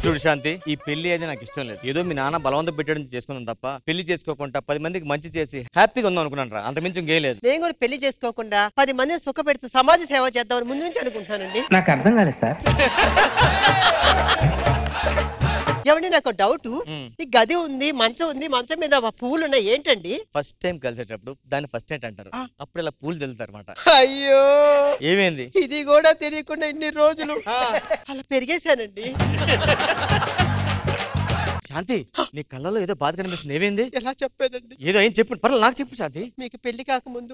చూడు శాంతి, ఈ పెళ్లి అయితే నాకు ఇష్టం లేదు. ఏదో మీ నాన్న బలవంతం పెట్టడం చేసుకున్నాం తప్ప పెళ్లి చేసుకోకుండా 10 మందికి మంచి చేసి హ్యాపీగా ఉందాం అనుకున్నాను రా. అంతమించి ఇంకేం లేదు. నేను కూడా పెళ్లి చేసుకోకుండా 10 మందిని సుఖ పెడుతూ సమాజ సేవ చేద్దామని ముందు నుంచి అనుకుంటున్నానండి. నాకు అర్థం కాలేదు సార్. ఏమండి నాకు డౌట్, ఈ గది ఉంది, మంచం ఉంది, మంచం మీద పూలు ఉన్నాయి, ఏంటండి? ఫస్ట్ టైం కలిసేటప్పుడు దాన్ని ఫస్ట్ నైట్ అంటారు. అప్పుడు ఇలా పూలు తెలుతారు అనమాట. అయ్యో ఏమైంది? ఇది కూడా తెలియకుండా ఇన్ని రోజులు అలా పెరిగేశానండి. శాంతి, నీ కళ్ళలో ఏదో బాధ కనిపిస్తుంది. ఏమైంది? ఎలా చెప్పేదండి? ఏదో ఏం చెప్పు, పర్లేదు నాకు చెప్పు శాంతి. మీకు పెళ్లి కాకముందు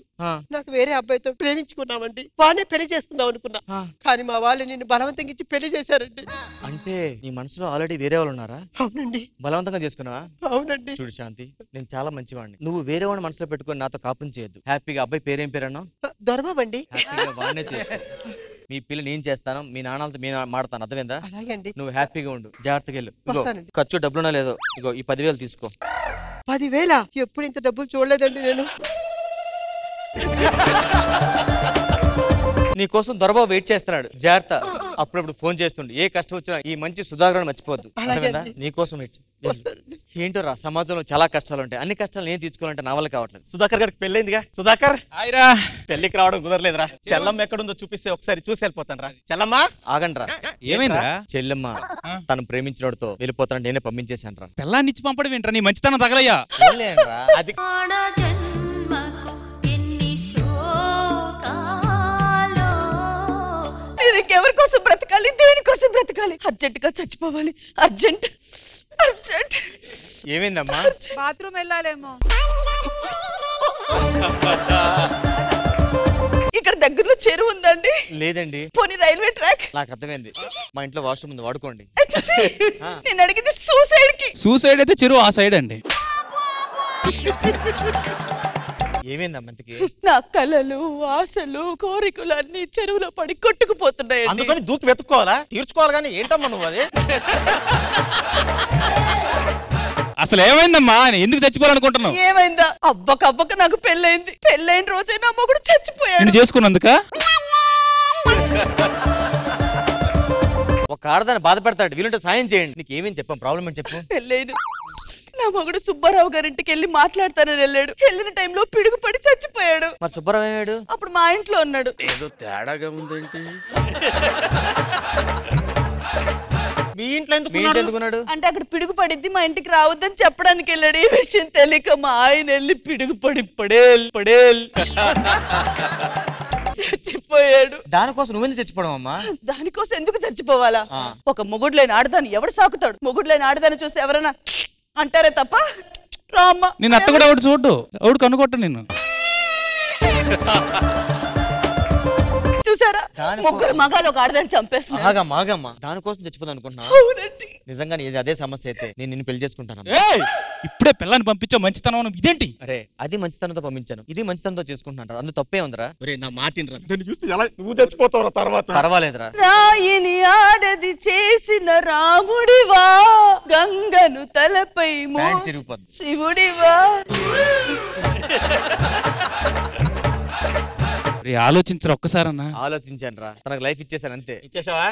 నాకు వేరే అబ్బాయితో ప్రేమించుకున్నామండి. వాడినే పెళ్లి చేసుకుందాం అనుకున్నా, కానీ మా వాళ్ళు నిన్ను బలవంతంగా ఇచ్చి పెళ్లి చేశారండి. అంటే నీ మనసులో ఆల్రెడీ వేరే వాళ్ళు ఉన్నారా? అవునండి. బలవంతంగా చేసుకున్నావా? అవునండి. చూడు శాంతి, నేను చాలా మంచివాడిని. నువ్వు వేరే వాడిని మనసులో పెట్టుకుని నాతో కాపురం చేయొద్దు. హ్యాపీగా అబ్బాయి పేరేం పేరన్నా? దొరబాబండి. హ్యాపీగా వాడినే చేసుకో. మీ పిల్ల నేను చేస్తాను, మీ నాన్నలతో నేను మాడతాను. అర్థమైందా? నువ్వు హ్యాపీగా ఉండు, జాగ్రత్తగా వెళ్ళు. ఖర్చు డబ్బులున్నా లేదో, ఇగో ఈ 10,000 తీసుకో. 10,000? ఎప్పుడు ఇంత డబ్బులు చూడలేదండి నేను. నీ కోసం దొరబాబు వెయిట్ చేస్తున్నాడు, జాగ్రత్త. అప్పుడప్పుడు ఫోన్ చేస్తుండే. ఏ కష్టం వచ్చినా ఈ మంచి సుధాకర్ మర్చిపోద్దు. నీ కోసం ఏంటో రా, సమాజంలో చాలా కష్టాలు ఉంటాయి. అన్ని కష్టాలు నేను తీసుకోవాలంటే నా వల్ల కావట్లేదు. సుధాకర్ గారికి పెళ్ళైందిగా. సుధాకర్ హాయ్రా. పెళ్లికి రావడం కుదరలేదురా. చెల్లమ్మ ఎక్కడుందో చూపిస్తే ఒకసారి చూసి వెళ్ళిపోతాను రా. చెల్లమ్మ ఆగండి రా. ఏమైందిరా? చెల్లెమ్మ తను ప్రేమించినోడితో వెళ్ళిపోతాను, నేనే పంపించేశాను రా. పెళ్ళాన్ని ఇచ్చి పంపడం ఏంట్రా, నీ మంచితనం తగలయ్యా. అది ఎవరి కోసం బ్రతకాలి, దేనికోసం బ్రతకాలి? అర్జెంట్ గా చచ్చిపోవాలి. Urgent urgent. ఏమైందమ్మా? బాత్రూమ్ వెళ్ళాలేమో. ఇక్కడ దగ్గరలో చెరువు ఉందండి? లేదండి. పోనీ రైల్వే ట్రాక్? నాకు అర్థమైంది, మా ఇంట్లో వాష్రూమ్ ఉంది, వాడుకోండి. నేను అడిగింది సూసైడ్ కి. సూసైడ్ అయితే చెరువు ఆ సైడ్ అండి. ఏమైందమ్మంతకి? నా కలలు, ఆశలు, కోరికలు అన్ని చెరువులో పడి కొట్టుకుపోతున్నాయి. అందుకని దూకి వెతుక్కోవాలా, తీర్చుకోవాలి. కానీ ఏంటమ్మా నువ్వు అది? అసలు ఏమైందమ్మా, ఎందుకు చచ్చిపోవాలనుకుంటున్నావు? ఏమైందా? అబ్బకబ్బక నాకు పెళ్ళైంది. పెళ్ళైన రోజే నా మొగుడు చచ్చిపోయాడు. నేను చేసుకున్నందుక? ఒక ఆడదాన్ని బాధ పెడతాడు, వీలుంటే సాయం చేయండి. నీకు ఏమేమి చెప్పాం, ప్రాబ్లం అని చెప్పు. పెళ్ళైను నా మగుడు సుబ్బారావు గారింటికి వెళ్ళి మాట్లాడతానని వెళ్ళాడు. వెళ్ళిన టైంలో పిడుగు పడి చచ్చిపోయాడు. మరి సుబ్బారావు అయ్యాడు? అప్పుడు మా ఇంట్లో ఉన్నాడు. ఏదో తేడాగా ఉందేంటి? మీ ఇంట్లో ఎందుకున్నాడు? అంటే అక్కడ పిడుగు పడిద్ది, మా ఇంటికి రావద్దని చెప్పడానికి వెళ్ళాడు. ఈ విషయం తెలియక మా ఆయన వెళ్ళి పిడుగు పడి పడేల్ పడేల్ చచ్చిపోయాడు. దానికోసం నువ్వెందుకు చచ్చిపోవడం అమ్మా? దానికోసం ఎందుకు చచ్చిపోవాలా? ఒక మొగుడు లేని ఆడదాన్ని ఎవడు సాకుతాడు? మొగుడు లేని ఆడదాన్ని చూస్తే ఎవరైనా అంటారే తప్ప రామ్మ. నేను అట్ట కూడా ఒకటి చూడు, ఒకటి కనుకొట్ట నిన్ను. చూసారా, ముగ్గురు మగాలు ఒక ఆడదాన్ని చంపేస్తున్నారు. ఆగమ్మా, దానికోసం చచ్చిపోదాం అనుకుంటున్నా? నిజంగా ఇది అదే సమస్య అయితే నేను నిన్ను పెళ్లి చేసుకుంటాను. ఇప్పుడే పిల్లని పంపించా, మంచితనం ఇదేంటి? అరే అది మంచితనంతో పంపించాను, ఇది మంచితనంతో చేసుకుంటున్నాను. అందులో తప్పే ఉందిరా. నా మాటినరా, దాన్ని చూస్తే ఎలా నువ్వు చచ్చిపోతావురా తర్వాత. పర్వాలేదురా. రాయిని ఆడది చేసిన రాముడివా, గంగను తలపై శివుడివా. ఆలోచించరా ఒక్కసారన్నా. ఆలోచించాను రా, తనకు లైఫ్ ఇచ్చేసాను అంతే. ఇచ్చేసావా?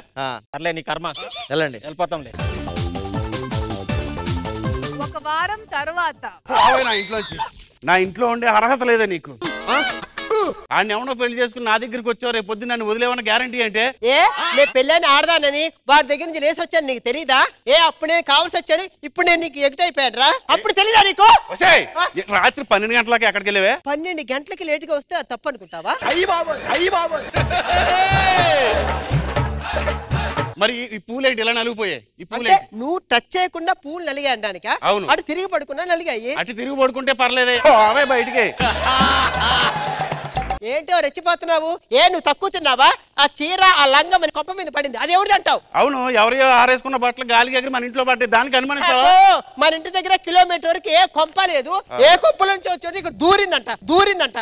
సర్లే నీ కర్మ. వెళ్ళండి, వెళ్ళిపోతాంలే. ఒక వారం తర్వాత నా ఇంట్లో ఉండే అర్హత లేదా నీకు? ఆయన ఎవడో పెళ్లి చేసుకుని నా దగ్గరికి వచ్చావు, రేపు పొద్దున్న నన్ను వదిలేవన్న గ్యారంటీ అంటే? నేను పెళ్ళని ఆడదానని వాడి దగ్గర నుంచి లేసి వచ్చాను, నీకు తెలీదా? అప్పుడు నేను కావాల్సి వచ్చాను, ఇప్పుడు నేను నీకు ఎగ్ట్ అయిపోయాను రా. అప్పుడు తెలీదా నీకు? రాత్రి 12 గంటలకి ఎక్కడికి వెళ్ళవే? 12 గంటలకి లేటుగా వస్తే అది తప్పు అనుకుంటావా? మరి ఈ పూలేంటి ఇలా నలిగిపోయాయి? నువ్వు టచ్ చేయకుండా పూలు నలిగా అనడానిక? అవును. అటు తిరిగి పడుకున్నా నలిగాయి. అటు తిరిగి పడుకుంటే పర్లేదే, అవే బయటికి. ఏంటో రెచ్చిపోతున్నావు? నువ్వు తక్కువ తిన్నావా? ఆ చీర ఆ లంగం మన కొప్ప మీద పడింది, అది ఎవరిది అంటావు? అవును, ఎవరియో ఆరేసుకున్న బట్టలు గాలికి ఎగిరి మన ఇంట్లో పడ్డాయి, దానికి అనుమానిస్తావా? మన ఇంటి దగ్గర కిలోమీటర్ వరకు ఏ కొంప లేదు, ఏ కొంపల నుంచి వచ్చి ఇక్కడ దూరిందంట.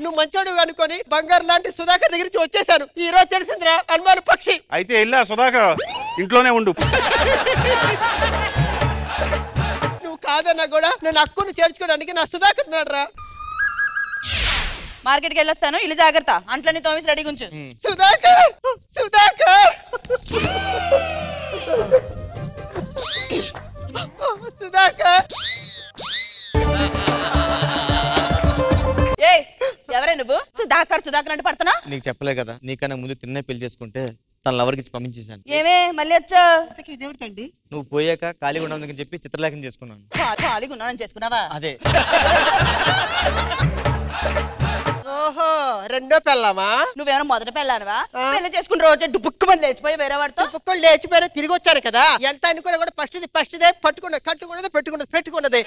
నువ్వు మంచోడు అనుకొని బంగారు లాంటి సుధాకర్ దగ్గర నుంచి వచ్చేసాను. ఈ రోజు తెలిసిందిరా అనుమాన పక్షి. అయితే వెళ్ళా సుధాకర్ ఇంట్లోనే ఉండు. నువ్వు కాదన్నా కూడా నన్ను అక్కును చేర్చుకోవడానికి నా సుధాకర్ ఉన్నాడు రా. మార్కెట్కి వెళ్ళొస్తాను, ఇల్లు జాగ్రత్త. అంట్లని తోమేసి రెడీ గుంచు. సుధాకర్ సుధాకర్ ఎవరే నువ్వు? సుధాకర్ అంటే పడుతున్నా? నీకు చెప్పలే కదా, నీకన్నా ముందు తిన్నే పెళ్లి చేసుకుంటే తన లవర్కి ఇచ్చి పంపించేశాను. ఏమే మళ్ళీ వచ్చా? ఇదేమిటండి? నువ్వు పోయాక ఖాళీగా ఉండదని చెప్పి చిత్రలేఖనం చేసుకున్నాను. ఖాళీగా ఉన్నానని చేసుకున్నావా? అదే. ఓహో, రెండో పెళ్ళామా? నువ్వేమైనా మొదట పెళ్ళానవా? పెళ్లి చేసుకుని రోజు డుబ్బుక్కుమని లేచిపోయి వేరే వాడితో కుక్కలు లేచిపోయినా తిరిగి వచ్చాను కదా. ఎంత అనుకున్నా కూడా ఫస్ట్ దే పట్టుకున్నది, కట్టుకున్నది, పెట్టుకున్నది.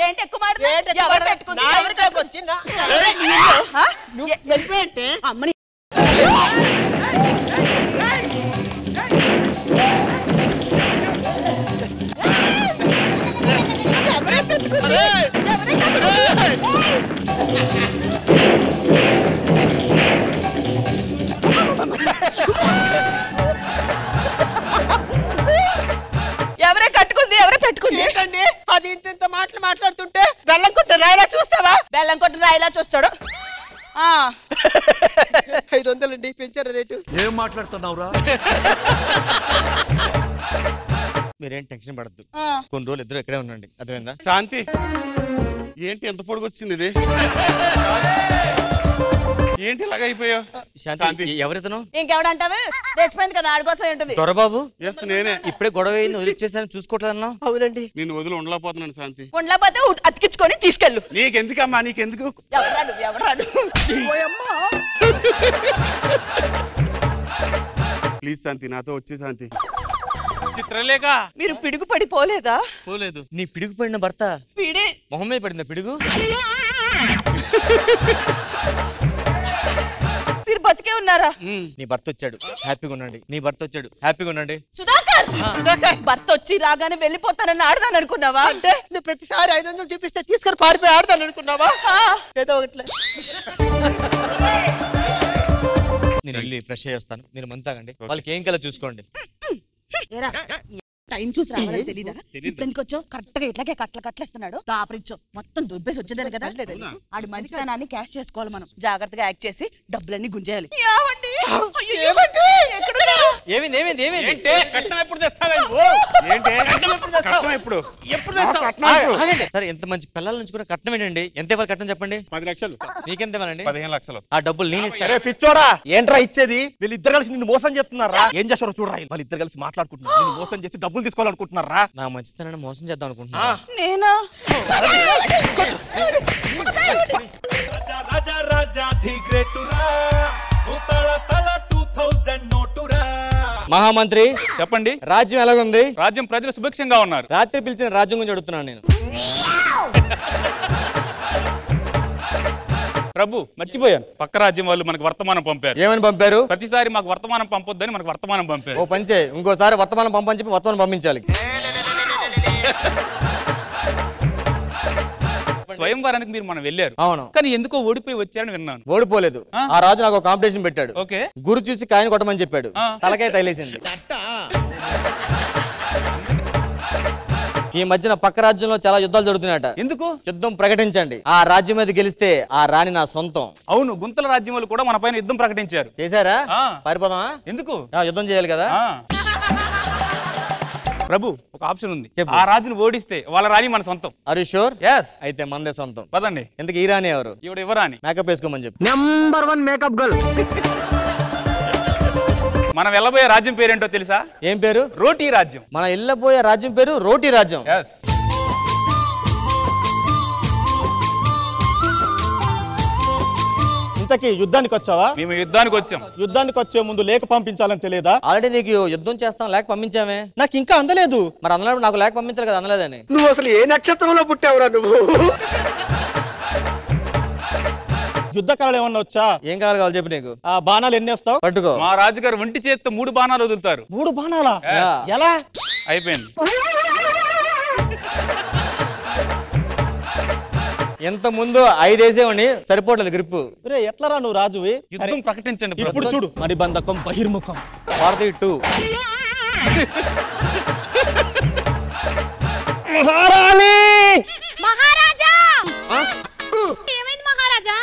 ఏంటి ఎక్కువ మాట? ఎవరు పెట్టుకుంది? అమ్మని ఎవరే కట్టుకుంది, ఎవరే పెట్టుకుంది? ఏంటండి అది? ఇంత మాటలు మాట్లాడుతుంటే బెల్లం కొట్టిన రాయిలా చూస్తావా? బెల్లం కొట్టిన రాయిలా చూస్తాడు. 500 అండి, పెంచారు రేటు. ఏం మాట్లాడుతున్నావురా? మీరేం టెన్షన్ పడద్దు, కొన్ని రోజులు ఇద్దరు ఇక్కడే ఉండండి. అర్థమైందా? శాంతి, ఏంటి ఎంత పొడుగొచ్చింది ఇది? ఏంటి ఇలాగ అయిపోయావు? శాంతి, ఎవరితను? ఇంకెవడంటావే? తెచ్చిపోయింది కదా, ఆడి కోసం ఏంటుంది? దొరబాబు, ఎస్ నేనే. ఇప్పుడే గొడవ అయింది, వదిలిచ్చేసాను, చూసుకోవట్లేదన్నా? అవునండి. నేను వదిలి ఉండలేకపోతున్నాను శాంతి. ఉండలేకపోతే అతికించుకొని తీసుకెళ్ళు. నీకెందుకమ్మా, నీకెందుకు? ఎవరాడు? ప్లీజ్ శాంతి, నాతో వచ్చే శాంతి. చిత్రలేఖ, మీరు పిడుగు పడిపోలేదా? పోలేదు. నీ పిడుగు పడిన భర్త పిడి మొహం మీద పడిందా పిడుగు? మీరు బతికే ఉన్నారా? నీ భర్త వచ్చాడు, హ్యాపీగా ఉండండి. నీ భర్త వచ్చాడు, హ్యాపీగా ఉండండి. సుధాకర్, భర్త వచ్చి రాగానే వెళ్ళిపోతానని ఆడదాని అనుకున్నావా? అంటే నువ్వు ప్రతిసారి 500 చూపిస్తే తీసుకొని పారిపోయి ఆడతాను అనుకున్నావా? ఏదో ఒకట్లే. నేను వెళ్ళి ఫ్రెష్ అయ్యి వస్తాను, మీరు మంచి తాగండి. వాళ్ళకి ఏం కల చూసుకోండి. టైం చూసి రావాలని తెలీదా? ఇప్పుడు ఎందుకు వచ్చావు? కరెక్ట్ గా ఇట్లాగే కట్లేస్తున్నాడు. దాపరించో మొత్తం దుబ్బేసి వచ్చేదాన్ని కదా. ఆడి మంచితనాన్ని క్యాష్ చేసుకోవాలి మనం. జాగ్రత్తగా యాక్ట్ చేసి డబ్బులన్నీ గుంజేయాలి. ఏమైంది ఏమైంది ఏమైంది? సరే, ఎంత మంచి పిల్లల నుంచి కూడా కట్నం ఏంటండి? ఎంత ఇవ్వాలి కట్నం చెప్పండి? 10 లక్షలు. నీకెంత ఇవ్వాలండి? 15 లక్షలు. ఆ డబ్బులు నేను ఇస్తాను. అరే పిచ్చోడా, ఏంట్రా ఇచ్చేది? వీళ్ళిద్దరు కలిసి నిన్ను మోసం చేస్తున్నారా? ఏం చేస్తారో చూడరా. వాళ్ళిద్దరు కలిసి మాట్లాడుకుంటున్నారు, నిన్ను మోసం చేసి డబ్బులు తీసుకోవాలనుకుంటున్నారా? నా మంచితనాన్ని మోసం చేద్దాం అనుకుంటున్నా. నేనా? మహామంత్రి చెప్పండి. రాజ్యం ఎలాగుంది? రాజ్యం ప్రజలు సుభిక్షంగా ఉన్నారు. రాత్రి పిలిచిన రాజ్యం గురించి అడుగుతున్నాను నేను. ప్రభు, మర్చిపోయాను. పక్క రాజ్యం వాళ్ళు మనకు వర్తమానం పంపారు. ఏమని పంపారు? ప్రతిసారి మాకు వర్తమానం పంపొద్దని మనకు వర్తమానం పంపారు. ఓ పంచే, ఇంకోసారి వర్తమానం పంపని చెప్పి వర్తమానం పంపించాలి. స్వయంవరానికి మీరు మనం వెళ్ళారు. అవును. కానీ ఎందుకో ఓడిపోయి వచ్చారని విన్నాను. ఓడిపోలేదు. ఆ రాజు నాకు కాంపిటీషన్ పెట్టాడు. ఓకే. గురు చూసి కాయని కొట్టమని చెప్పాడు. తలకాయ తగిలేసింది. ఈ మధ్యన పక్క రాజ్యంలో చాలా యుద్ధాలు జరుగుతున్నాయట. ఎందుకు? యుద్ధం ప్రకటించండి. ఆ రాజ్యం మీద గెలిస్తే ఆ రాణి నా సొంతం. అవును, గుంతల రాజ్యం వాళ్ళు కూడా మన పైన యుద్ధం ప్రకటించారు. చేశారా? పారిపోదామా? ఎందుకు? యుద్ధం చేయాలి కదా. ప్రభు, ఒక ఆప్షన్ ఉంది. ఆ రాజును ఓడిస్తే వాళ్ళ రాణి మన సొంతం. Are you sure? yes. అయితే మనదే సొంతం. పదండి. ఎందుకు ఈ రాణి ఎవరు? ఇవిడ ఇవ్వరాని. మేకప్ వేసుకోమని చెప్పి. Number 1 makeup girl. మనం వెళ్ళబోయే రాజ్యం పేరేంటో తెలుసా? ఏం పేరు? రోటీ రాజ్యం. మనం వెళ్ళబోయే రాజ్యం పేరు రోటీ రాజ్యం. yes. ఇంతకీ యుద్ధానికి వచ్చావా? మేము యుద్ధానికి వచ్చాం. యుద్ధానికి వచ్చే ముందు లేఖ పంపించాలని తెలియదా? ఆల్రెడీ నీకు యుద్ధం చేస్తాం లేక పంపించామే. నాకు ఇంకా అందలేదు. మరి అందలేదు, నాకు లేక పంపించాలి కదా. అందలేదని. నువ్వు అసలు ఏ నక్షత్రంలో పుట్టావురా నువ్వు? యుద్ధ కళలు ఏమన్నా వచ్చా? ఏం కావాలి చెప్పు. నీకు ఆ బాణాలు ఎన్ని వేస్తావు? పట్టుకో. మా రాజుగారు ఒంటి చేత్తో 3 బాణాలు వదులుతారు. 3 బాణాలా? Yeah. ఎలా? అయిపోయింది. ఎంత ముందు 5 వేసేవాడిని, సరిపోవట్లేదు గ్రిప్. ఎట్లరా నువ్వు రాజువి? యుద్ధం ప్రకటించండి. ఇప్పుడు చూడు, మణిబంధకం బహిర్ముఖం. భారతీయ 2. మహారాణి! మహారాజా! ఏమైంది మహారాజా?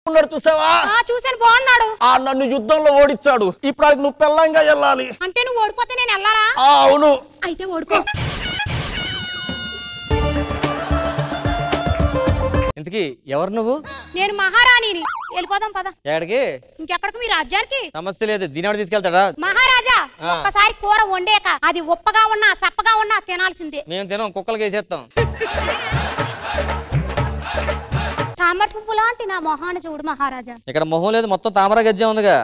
ఉన్నాడు చూసావా? చూసాను, బాగున్నాడు. నన్ను యుద్ధంలో ఓడించాడు. ఇప్పుడు ఆడికి నువ్వు పెళ్ళంగా వెళ్ళాలి. అంటే నువ్వు ఓడిపోతే నేను వెళ్ళాలా? అవును. అయితే ఓడిపో. ఇంతకీ ఎవరు నువ్వు? నేను మహారాణిని. వెళ్ళిపోదాం పద. ఎక్కడికి? ఇంకెక్కడికి? మీ రాజ్యానికి. సమస్య లేదు, దీని తీసుకెళ్తాడా? మహారాజా, ఒక్కసారి కూర వండాక అది ఉప్పగా ఉన్నా సప్పగా ఉన్నా తినాల్సిందే. మేము తినం, కుక్కలకి వేసేస్తాం. తామర పువ్వు లాంటి నా మొహాన్ని చూడు మహారాజా. ఇక్కడ మొహం లేదు, మొత్తం తామర గజ్జే ఉందిగా.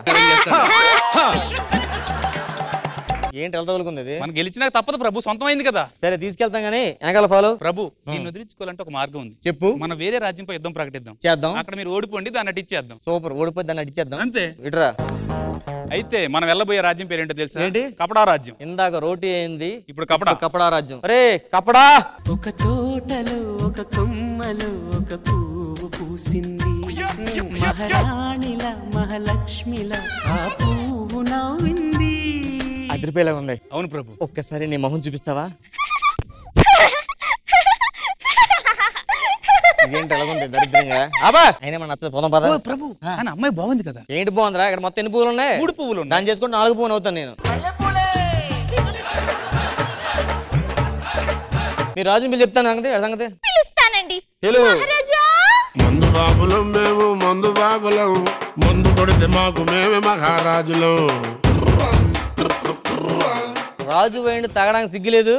ఏంటి ఎలా తగులుకుంది ఇది? మనం గెలిచినాక తప్పదు ప్రభు, సొంతమైంది కదా. సరే తీసుకెళ్తాం గానీ వెనకాల ఫాలో. ప్రభు దీన్ని వదిలించుకోవాలంటే ఒక మార్గం ఉంది. చెప్పు. మనం వేరే రాజ్యంపై యుద్ధం ప్రకటిద్దాం. చేద్దాం. అక్కడ మీరు ఓడిపోండి, దాన్ని అడిచేద్దాం. సూపర్, ఓడిపోయి దాన్ని అడిచేద్దాం. అంతే. ఇట్రా. అయితే మనం వెళ్ళబోయే రాజ్యం పేరు ఏంటో తెలుసా? ఏంటి? కపడా రాజ్యం. ఇందాక రోటీ అయింది, ఇప్పుడు కపడా. కపడా రాజ్యం. అరే కపడా. ఒక తోటలో ఒక కొమ్మలో ఒక పువ్వు పూసింది, మహారాణిల మహాలక్ష్మిల ఆ పువ్వు నవ్వింది. అదిరిపోయేలా ఉంది. అవును ప్రభు. ఒక్కసారి నీ మొహం చూపిస్తావా? ఏంటి ఎలాగుంది దరిద్రంగా? అబ్బా అయినా మన నచ్చదు, పోదాం పద. ప్రభు కానీ అమ్మాయి బాగుంది కదా. ఏంటి బాగుందిరా? ఇక్కడ మొత్తం ఎన్ని పువ్వులు ఉన్నాయి? 3 పువ్వులు ఉన్నాయి. దాన్ని చేసుకుంటే 4 పువ్వులు అవుతాను నేను. మీ రాజుని పిలిచి చెప్తాను సంగతి. పిలుస్తానండి మహారాజా. మందు బాబులం మేము, మందు బాబులం, మందు కొడితే మాకు మేమే మహారాజులం. రాజు వేయండి, తాగడానికి సిగ్గులేదు.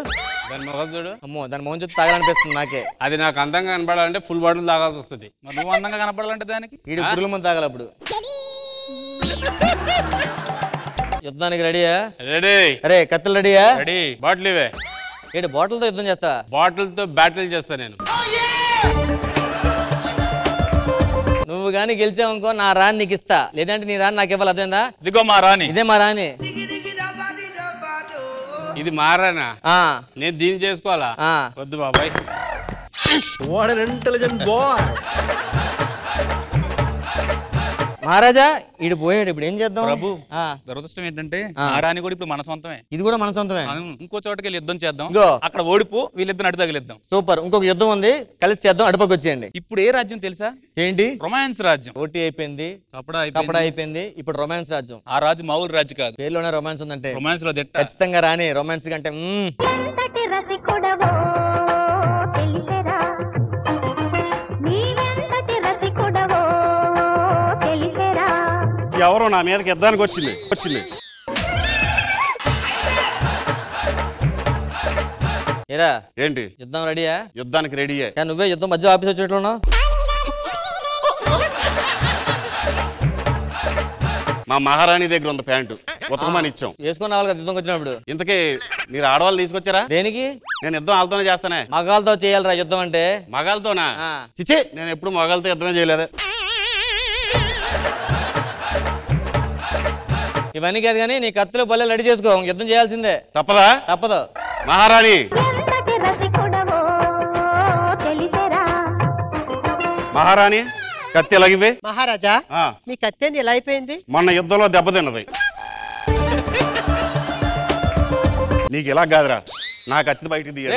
దాని మొహం చూడు. అమ్మో, దాని మొహం చూస్తే తాగాలనిపిస్తుంది నాకే. అది నాకు అందంగా కనపడాలంటే ఫుల్ బాటిల్ తాగాల్సి వస్తుంది. మరి నువ్వు అందంగా కనపడాలంటే దానికి వీడు పురుగుల ముందు తాగాలి. అప్పుడు యుద్ధానికి రెడీయా? రెడీ. అరే కత్తులు రెడీయా? రెడీ. బాటిల్ ఇవే. ఏంటి బాటిల్తో యుద్ధం చేస్తా? బాటిల్తో బ్యాటిల్ చేస్తా నేను. నువ్వు గాని గెలిచావనుకో నా రాని నీకు ఇస్తా, లేదంటే నీ రాని నాకు ఇవ్వాలి. అదేందా? ఇదిగో మా రాణి. ఇదే మా రాని. ఇది మారానా? నేను దీన్ని చేసుకోవాలా? వద్దు బాబాయ్. What an intelligent boy. మహారాజా ఈడు పోయాడు, ఇప్పుడు ఏం చేద్దాం? ప్రభు దురదృష్టం ఏంటంటే ఆ రాణి కూడా ఇప్పుడు మన సొంతమే. ఇది కూడా మన సొంతమే. ఇంకో చోటకి వెళ్ళి యుద్ధం చేద్దాం. ఇగో అక్కడ ఓడిపో, వీళ్ళిద్దరు అడ్డు తగిలిద్దాం. సూపర్. ఇంకొక యుద్ధం ఉంది, కలిసి చేద్దాం. అటుపక్క వచ్చేయండి. ఇప్పుడు ఏ రాజ్యం తెలుసా? ఏంటి? రొమాన్స్ రాజ్యం. ఓటీ అయిపోయింది, కపడా అయిపోయింది, ఇప్పుడు రొమాన్స్ రాజ్యం. ఆ రాజు మామూలు రాజు కాదు. పేరులోనే రొమాన్స్ ఉందంటే రొమాన్స్ లో ఖచ్చితంగా రాని. రొమాన్స్ కంటే ఎవరో నా మీదకి యుద్ధానికి వచ్చింది. ఏరా ఏంటి? యుద్ధం రెడీయా? యుద్ధానికి రెడీయే. నువ్వే యుద్ధం మధ్య ఆఫీస్ వచ్చేట్లున్నావు. మా మహారాణి దగ్గర ఉంది ప్యాంటు, ఉతకమని ఇచ్చాం. వేసుకుని రావాలి కదా యుద్ధంకి వచ్చినప్పుడు. ఇంతకీ మీరు ఆడవాళ్ళు తీసుకొచ్చారా? దేనికి? నేను యుద్ధం వాళ్ళతోనే చేస్తానే. మగాళ్ళతో చేయాలరా యుద్ధం అంటే? మగాళ్ళతోనా? చిచి, నేను ఎప్పుడు మగాళ్ళతో యుద్ధమే చేయలేదు. ఇవన్నీ కాదు కానీ నీ కత్తులు బల్లె రెడీ చేసుకో, యుద్ధం చేయాల్సిందే. తప్పదా? తప్పదు. మహారాణి మహారాణి కత్తి ఎలాగివే? మహారాజా మీ కత్తి ఎలా అయిపోయింది? మొన్న యుద్ధంలో దెబ్బతిన్నది. నీకు ఇలా కాదురా, నా కత్తి బయటికి తీయాలి.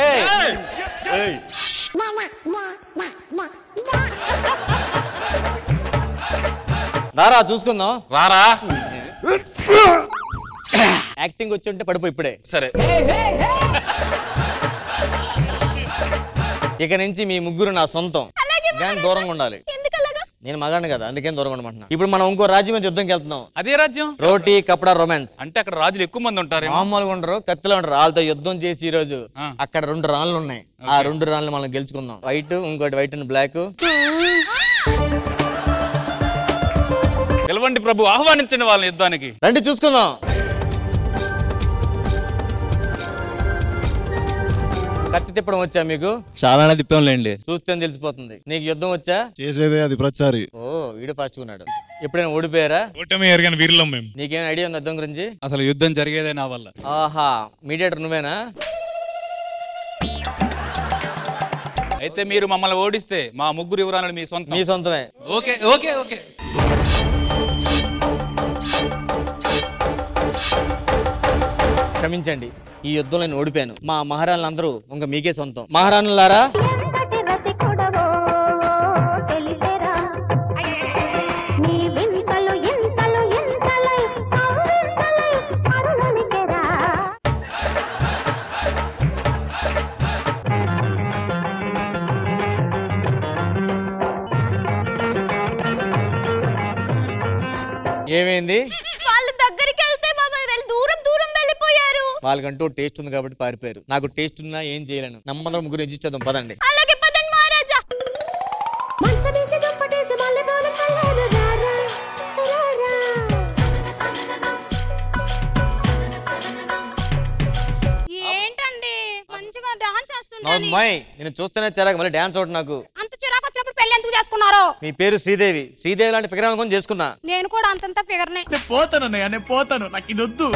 రారా చూసుకుందాం. రారా. యాక్టింగ్ వచ్చి ఉంటే పడిపో ఇప్పుడే. సరే. ఇక నుంచి మీ ముగ్గురు నా సొంతం, కానీ దూరంగా ఉండాలి. నేను మగాడిని కదా, అందుకేం దూరంగా ఉండమంటున్నా. ఇప్పుడు మనం ఇంకో రాజ్యం మీద యుద్ధంకి వెళ్తున్నాం. అదే రాజ్యం? రోటీ కపడా రొమాన్స్. అంటే అక్కడ రాజులు ఎక్కువ మంది ఉంటారు. మామూలుగా ఉండరు, కత్తిలో ఉంటారు. వాళ్ళతో యుద్ధం చేసి ఈ రోజు అక్కడ 2 రాళ్ళు ఉన్నాయి. ఆ 2 రాళ్ళు మనం గెలుచుకుందాం. వైట్, ఇంకోటి వైట్ అండ్ బ్లాక్. గెలవండి ప్రభు, ఆహ్వానించండి వాళ్ళని యుద్ధానికి. రండి చూసుకుందాం. కత్తి తిప్పడం వచ్చా మీకు? చాలా తిప్పంలేండి, చూస్తే తెలిసిపోతుంది. నీకు యుద్ధం వచ్చా? చేసేదే అది ప్రతిసారి. ఓ వీడు ఫాస్ట్ ఉన్నాడు. ఎప్పుడైనా ఓడిపోయారా? ఓటమి ఎరగని వీరులం మేము. నీకేం ఐడియా ఉంది యుద్ధం గురించి? అసలు యుద్ధం జరిగేదే నా వల్ల. ఆహా, మీడియేటర్ నువ్వేనా? అయితే మీరు మమ్మల్ని ఓడిస్తే మా ముగ్గురు యువరాణులు మీ సొంతం. మీ సొంతమే. Okay okay okay. క్షమించండి, ఈ యుద్ధంలో నేను ఓడిపోయాను. మా మహారాణులందరూ ఇంకా మీకే సొంతం. మహారాణులారా ఏమైంది? వాళ్ళ దగ్గరికి వెళ్తే బాబా వెళ్ళి దూరం దూరం వెళ్ళిపోయారు. వాళ్ళకంటూ టేస్ట్ ఉంది కాబట్టి పారిపోయారు. నాకు టేస్ట్ ఉన్నా ఏం చేయలేను. నమ్మందరం ముగ్గురు ఇచ్చేద్దాం పదండి. అలాగే పదండి మహారాజా. ఏంటండి మంచిగా డాన్స్ చేస్తున్నాను. నేను చూస్తేనే చిరాకు, మళ్ళీ డాన్స్ ఒకటి నాకు. అంత చిరాకు వచ్చినప్పుడు పెళ్లి ఎందుకు చేసుకున్నారు? మీ పేరు శ్రీదేవి. శ్రీదేవి లాంటి ఫిగర్ అనుకుని చేసుకున్నా. నేను కూడా అంతంత ఫిగర్నే. పోతాను నాకు ఇది వద్దు.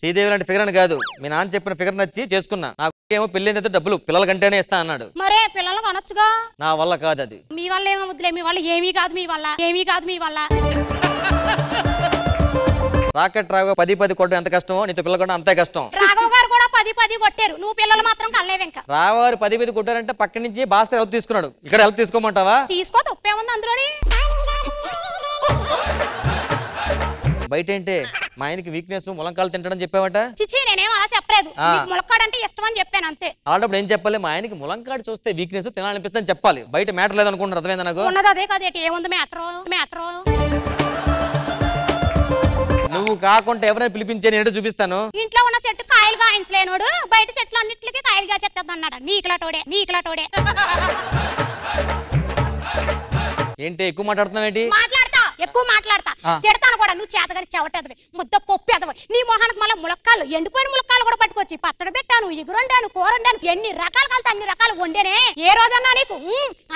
శ్రీదేవి లాంటి ఫిగర్ అని కాదు, మీ నాన్న చెప్పిన ఫిగర్ నచ్చి చేసుకున్నా. నాకు ఏమో పెళ్లి అయితే డబ్బులు పిల్లల కంటేనే ఇస్తా అన్నాడు. మరే పిల్లలకు అనొచ్చుగా. నా వల్ల కాదు అది. మీ వల్ల ఏమవుతులే, మీ వల్ల ఏమీ కాదు, మీ వల్ల ఏమీ కాదు, మీ వల్ల. రాకెట్ రాఘవ 10 కొట్టడం ఎంత కష్టమో నీతో పిల్లలు కూడా అంతే కష్టం. రాఘవ గారు కూడా 10 కొట్టారు, నువ్వు పిల్లలు మాత్రం కల్లేవు. ఇంకా రాఘవారు 10 కొట్టారంటే పక్క నుంచి భాస్కర్ హెల్ప్ తీసుకున్నాడు. ఇక్కడ హెల్ప్ తీసుకోమంటావా? తీసుకో, తప్పేముంది అందులోని. బయట ఏంటి మా ఆయనకి వీక్నెస్ ములంకాలు తింటాడని చెప్పావట. చిచి నేనేం అలా చెప్పలేదు. ములక్కాడంటే ఇష్టం అని చెప్పాను అంతే. అలాంటప్పుడు ఏం చెప్పాలి? మా ఆయనకి ములంకాడు చూస్తే వీక్నెస్ తినాలనిపిస్తుంది చెప్పాలి. బయట మ్యాటర్ లేదనుకుంటారు. అర్థమైందా నాకు? ఉన్నది అదే కాదేటి, ఏముంది మ్యాటర్. నువ్వు కాకుండా ఎవరైనా పిలిపించే నేను చూపిస్తాను. ఇంట్లో ఉన్న చెట్టు కాయలు కాయించలేనోడు బయట చెట్లు అన్నిటికీ కాయలు కాసేస్తుంది అన్నాడు. నీకులాటోడే. ఏంటి ఎక్కువ మాట్లాడుతున్నావేంటి? ఎక్కువ మాట్లాడతా, తిడతాను కూడా. నువ్వు చేతగాని చెవటేదవి, ముద్ద పప్పు ఎదవి. నీ మొహానికి మళ్ళీ ములక్కాలు, ఎండిపోయిన ములక్కాలు కూడా పట్టుకొచ్చి పచ్చడి పెట్టాను, ఎగురొండాను, కూర వండాను, ఎన్ని రకాలు కలితే అన్ని రకాలు వండేనే. ఏ రోజన్నా నీకు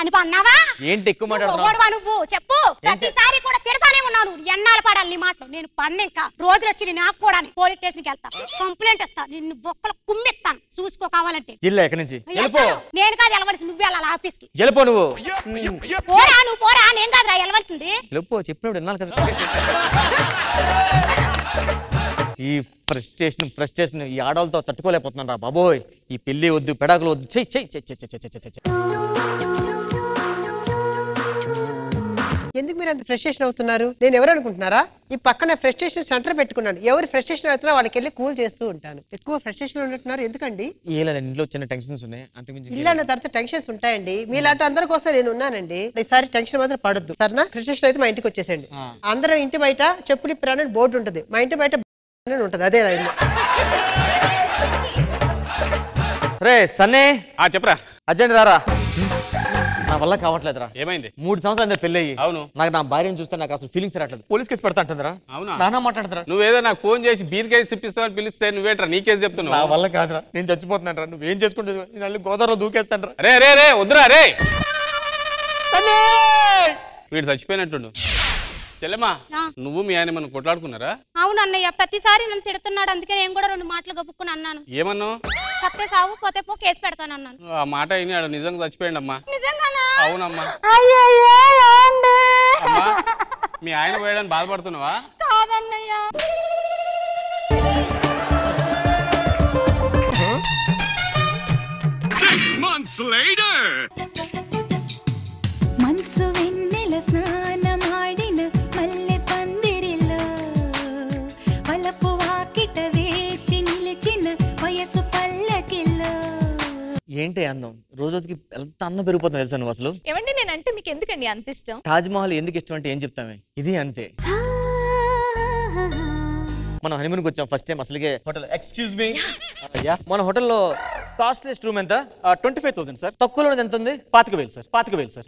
అని అన్నావా? ఏంటి ఎక్కువ మాట్లాడుతున్నావు? నువ్వు చెప్పు. ప్రతిసారి కూడా తిడతానే ఉన్నాను. ఎన్నాళ్ళు పడాలి నీ మాటలు? నేను పన్ను ఇంకా రోజులు వచ్చి నాకు కూడా పోలీస్ స్టేషన్కి వెళ్తా, కంప్లైంట్ ఇస్తా, నిన్ను బొక్కలు కుమ్మెత్తాను. చూసుకో కావాలంటే. ఎక్కడి నుంచి నేను కాదు వెళ్ళవలసింది, నువ్వు వెళ్ళాలి ఆఫీస్ కి. వెళ్ళిపో నువ్వు. పోరా నువ్వు పోరా, నేను కాదురా వెళ్ళవలసింది. చెప్పినప్పుడు విన్నాను కదా. ఈ ఫ్రస్ట్రేషన్ ఈ ఆడవాళ్ళతో తట్టుకోలేకపోతున్నాను రా బాబోయ్. ఈ పెళ్లి వద్దు, పెడాకులు వద్దు. ఎందుకు మీరు అంత ఫ్రస్ట్రేషన్ అవుతున్నారు? నేను ఎవరు అనుకుంటున్నారా? ఈ పక్కన ఫ్రస్ట్రేషన్ సెంటర్ పెట్టుకున్నాను. ఎవరు ఫ్రస్ట్రేషన్ అవుతున్నా వాళ్ళకి వెళ్ళి కూల్ చేస్తూ ఉంటాను. ఎక్కువ ఫ్రస్ట్రేషన్ ఉంటున్నారు ఎందుకండి? ఇంట్లో చిన్న టెన్షన్స్ ఉన్నాయి. ఇల్లు అన్న తర్వాత టెన్షన్స్ ఉంటాయండి. మీలాంటి అందరి కోసం నేను ఉన్నానండి. ఈసారి టెన్షన్ మాత్రం పడద్దు సరేనా? ఫ్రస్ట్రేషన్ అయితే మా ఇంటికి వచ్చేసండి. అందరూ ఇంటి బయట చెప్పులు ఇప్పిరాని బోర్డు ఉంటుంది, మా ఇంటి బయట ఉంటుంది. అదే రే సన్నే చెప్పరా. అర్జెంట్ రారా. నా వల్ల కావట్లేదురా. ఏమైంది? 3 సంవత్సరాలు పెళ్లి అయ్యి. అవును. నాకు నా భార్యను చూస్తే నాకు అసలు ఫీలింగ్స్ రావట్లేదు. పోలీస్ కేసు పెడతా అంటుందిరా. అవునా? నాన్న మాట్లాడతారా? నువ్వేదో నాకు ఫోన్ చేసి బీర్ కేసు చూపిస్తావని పిలిస్తే నువ్వేట్రా నీ కేసు చెప్తున్నావు? నా వల్ల కాదురా, నేను చచ్చిపోతున్నాను రా. నువ్వేం చేసుకుంటే నేను గోదావరిలో దూకేస్తాను రా. రే వద్దురా రే. వీడు చచ్చిపోయినట్టుండు. చెల్లెమ్మా నువ్వు మీ ఆయన మనం కొట్లాడుకున్నారా? అవును అన్నయ్య, ప్రతిసారి నన్ను తిడుతున్నాడు. అందుకే నేను కూడా 2 మాటలు గొప్పుకుని అన్నాను. ఏమన్నావు? సత్తే సాగు పోతే పో, కేసు పెడతాను అన్నాను. ఆ మాట అయినాడు నిజంగా చచ్చిపోయాడు అమ్మా. నిజంగానా? అవునమ్మా. అమ్మా మీ ఆయన పోయాడని బాధపడుతున్నావా? కాదన్నయ్య. మనసు వెన్నెల స్నానమాడిన మల్లె పందిరిలో వలపు వాకిట వేచి నిలిచిన వయసు పల్లకిలో. ఏంటి అందం? రోజుకి ఎంత అందం పెరిగిపోతుంది తెలుసా నువ్వు అసలు? ఏమండి నేనంటే మీకు ఎందుకండి అంత ఇష్టం? తాజ్ మహల్ ఎందుకు ఇష్టం అంటే ఏం చెప్తామే, ఇది అంతే. మనం హనీమూన్కి వచ్చాం ఫస్ట్ టైం. అసలుకే హోటల్ ఎక్స్క్యూజ్ మీ, మన హోటల్లో కాస్ట్లీస్ట్ రూమ్ ఎంత? 25,000 సార్. తక్కువలో ఎంత ఉంది? 25,000 సార్. 25,000 సార్.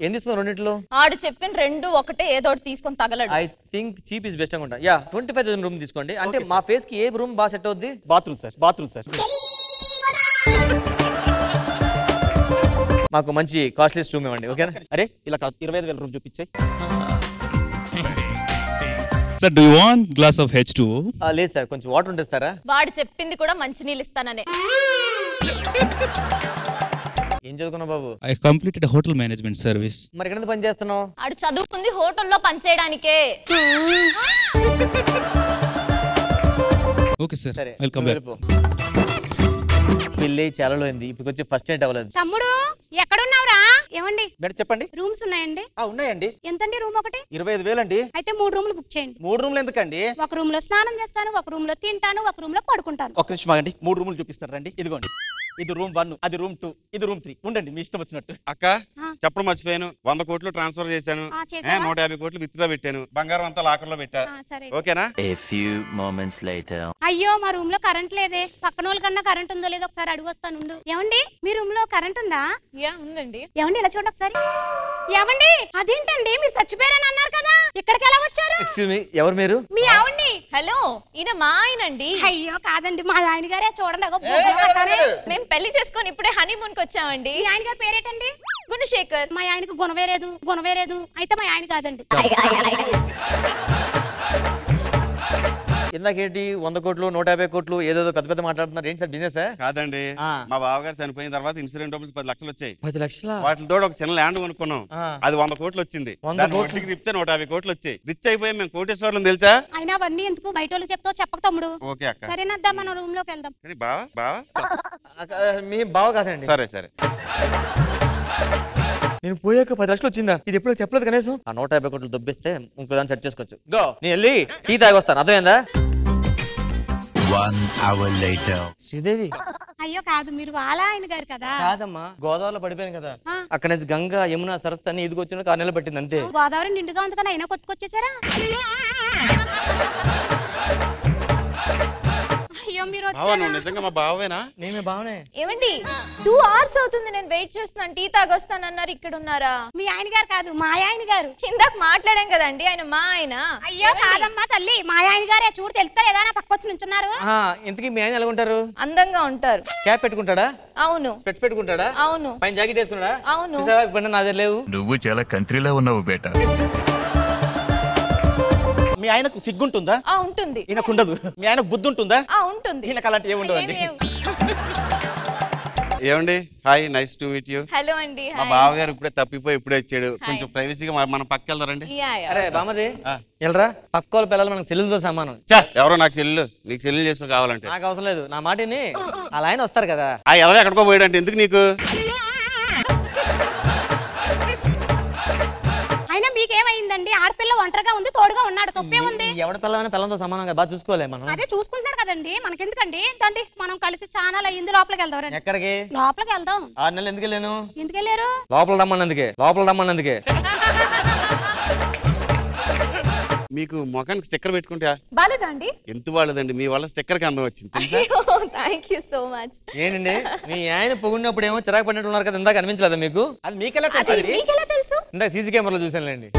ఏం తీసుకున్నావు రెండింటిలో? ఆడు చెప్పిన 2 ఒకటే, ఏదో ఒకటి తీసుకొని తగలడు. I think cheap is best అనుకుంటా. 25,000 రూమ్ తీసుకోండి. అంటే మా ఫేస్ కి ఏ రూమ్ బాగా సెట్ అవుద్ది? Bathroom sir. మాకు మంచి కాస్ట్లీస్ట్ రూమ్ ఇవ్వండి ఓకేనా? అరే ఇలా 25,000 రూమ్ చూపించే sir. Do you want glass of H2O? లేదు సార్, కొంచెం వాటర్ ఉంటేస్తారా? వాడు చెప్పింది కూడా మంచి నీళ్ళు ఇస్తాననే. ఏం చదువుకున్నావు బాబు? I completed a hotel management service. మరి ఎక్కడ పని చేస్తున్నావు? ఆడు చదువుకుంది హోటల్లో పనిచేయడానికే. ఓకే సార్, సరే వెల్కమ్ బ్యాక్. పెళ్ళి చాలా అయింది, ఇప్పుడు వచ్చి ఫస్ట్ నైట్ అవ్వలేదు. తమ్ముడు ఎక్కడున్నావురా? ఏమండి మేడం చెప్పండి. రూమ్స్ ఉన్నాయండి? ఉన్నాయండి. ఎంతండి రూమ్ ఒకటి? 25,000 అండి. అయితే 3 రూములు బుక్ చేయండి. 3 రూములు ఎందుకండి? ఒక రూమ్ లో స్నానం చేస్తాను, ఒక రూమ్ లో తింటాను, ఒక రూమ్ లో పడుకుంటాను. ఒక్క నిమిషం ఆగండి, 3 రూములు చూపిస్తారు రండి. ఇదిగోండి ఇది రూమ్ 1, అది రూమ్ 2, ఇది రూమ్ 3. ఉండండి మీ ఇష్టం వచ్చినట్టు. అక్క చెప్పడం మర్చిపోయాను, 100 కోట్లు ట్రాన్స్ఫర్ చేశాను, 150 కోట్లు విత్డ్రా పెట్టాను, బంగారం అంతా లాకర్ లో పెట్టా. ఓకేనా? A few moments later. అయ్యో మా రూమ్ లో కరెంట్ లేదే. పక్కన వాళ్ళ కన్నా కరెంట్ ఉందో లేదో ఒకసారి అడుగు వస్తాను. ఏమండి మీ రూమ్ లో కరెంట్ ఉందా? ఉందండి. ఏమండి ఇలా చూడండి ఒకసారి. ఏమండి అదేంటండి మీరు చచ్చిపోయారని అన్నారు కదా, ఇక్కడికి ఎలా వచ్చారు? ఎక్స్క్యూజ్ మీ, ఎవరు మీరు? మీ ఆవిడ్ని. హలో, ఈయన మా ఆయనండి. అయ్యో కాదండి, మా ఆయన గారే. చూడండి మేము పెళ్లి చేసుకొని ఇప్పుడే హనీమూన్ కి వచ్చామండి. మీ ఆయన గారి పేరేటండి? గుణశేఖర్. మా ఆయనకు గుణవేరేదు. అయితే మా ఆయన కాదండి. ఇందాకేంటి 100 కోట్లు 150 కోట్లు ఏదేదో పెద్ద పెద్ద మాట్లాడుతున్నారు, ఏంటి సార్ బిజినెస్? కాదండి, మా బావగారు చనిపోయిన తర్వాత ఇన్సూరెన్స్ డబ్బులు 10 లక్షలు వచ్చాయి. 10 లక్షల వాటితో ఒక చిన్న ల్యాండ్ కొనుక్కున్నాం, అది 100 కోట్లు వచ్చింది. 100 కోట్లు తిప్పితే 150 కోట్లు వచ్చాయి. రిచ్ అయిపోయి మేము కోటేశ్వర్లు తెలుసా? అయినా అవన్నీ ఎందుకు బయట వాళ్ళు చెప్తావు, చెప్పక తమ్ముడు. ఓకే అక్క. సరేనద్దా మనం రూమ్ లోకి వెళ్దాం. బావా మీ బావ కాదండి. సరే. నేను పోయాక 10 లక్షలు వచ్చిందా? ఇది ఎప్పుడు చెప్పలేదు కనీసం. ఆ 150 కోట్లు దొబ్బిస్తే ఇంకో దాన్ని సెట్ చేసుకోవచ్చు. గో, నేను వెళ్ళి టీ తాగొస్తాను, అర్థమైందా? 1 hour later. శ్రీదేవి. అయ్యో కాదు, మీరు వాళ్ళ ఆయన గారు కదా. కాదమ్మా, గోదావరిలో పడిపోయాను కదా, అక్కడ నుంచి గంగా యమున సరస్సు అన్ని ఇదికి వచ్చిన 6 నెలలు పట్టింది అంతే. గోదావరి నిండుగా ఉంది కదా, అయినా కొట్టుకొచ్చేసారా? అయ్యో మీరు నిజంగా మా బావేనా? నేనే బావనే. ఏమండి 2 hours అవుతుంది నేను వెయిట్ చేస్తున్నాను, టీ తాగొస్తానన్నారు, ఇక్కడ ఉన్నారా? మీ ఆయన గారు కాదు, మా ఆయన గారు. ఇందాక మాట్లాడాం కదండి, ఆయన మా ఆయన. అయ్యో కాదమ్మా తల్లి, మా ఆయన గారే. చూడు తెలుస్తా లేదా, నా పక్క వచ్చి నుంచున్నారు. ఇంతకీ మీ ఆయన ఎలా ఉంటారు? అందంగా ఉంటారు. క్యాప్ పెట్టుకుంటాడా? అవును. స్పెట్స్ పెట్టుకుంటాడా? అవును. పైన జాకెట్ వేసుకున్నాడా? అవును. చూసావా, ఇప్పుడు నాదే లేవు. నువ్వు చాలా కంట్రీలో ఉన్నావు బేటా. మీ ఆయనకు సిగ్గుంటుందా? ఉంటుంది. ఈయనకు ఉండదు. మీ ఆయనకు బుద్ధి ఉంటుందా? ఉంటుంది. ఈయనకు అలాంటి ఏముండదండి. ఏమండి, hi, nice to meet you. Hello అండి. మా బావగారు ఇప్పుడే తప్పిపోయి ఇప్పుడే వచ్చాడు, కొంచెం ప్రైవసీగా మనం పక్క వెళ్దారండి. అరే బామది వెళ్ళరా, పక్క వాళ్ళ పిల్లలు మనకు చెల్లెలతో సమానం. ఎవరో నాకు చెల్లెలు, నీకు చెల్లెలు చేసుకో కావాలంటే. నాకు అవసరం లేదు, నా మాటని అలా ఆయన వస్తారు కదా. ఎవరో ఎక్కడికో పోయాడంటే ఎందుకు నీకు? అయినా మీకేమైందండి? ఆడపిల్ల ఒంటరిగా ఉంది, తోడుగా ఉన్నాడు, తప్పే ఉంది. ఎవడ పిల్లమైనా పిల్లలతో సమానం కదా, బాగా చూసుకోలే మనం. అదే చూసుకుంటున్నాడు కదండి, మనకెందుకండి? తండ్రి మనం కలిసి చాలా అయ్యింది, లోపలికి వెళ్దాం. ఎక్కడికి? లోపలికి వెళ్దాం. 6 నెలలు ఎందుకు వెళ్ళాను? ఎందుకు వెళ్ళారు? లోపల రమ్మన్నందుకే. మీకు ముఖానికి స్టిక్కర్ పెట్టుకుంటా బాలేదా అండి? ఎంత బాలేదండి, మీ వల్ల స్టిక్కర్ కి అందం వచ్చింది. Thank you so much. ఏంటండి మీ ఆయన పొగిడినప్పుడు ఏమో చిరాకు పడినట్టు ఉన్నారు కదా, ఇందాక అనిపించలేదా మీకు? అది మీకెలా తెలుసు? ఇందాక సీసీ కెమెరాలో చూసానులేండి.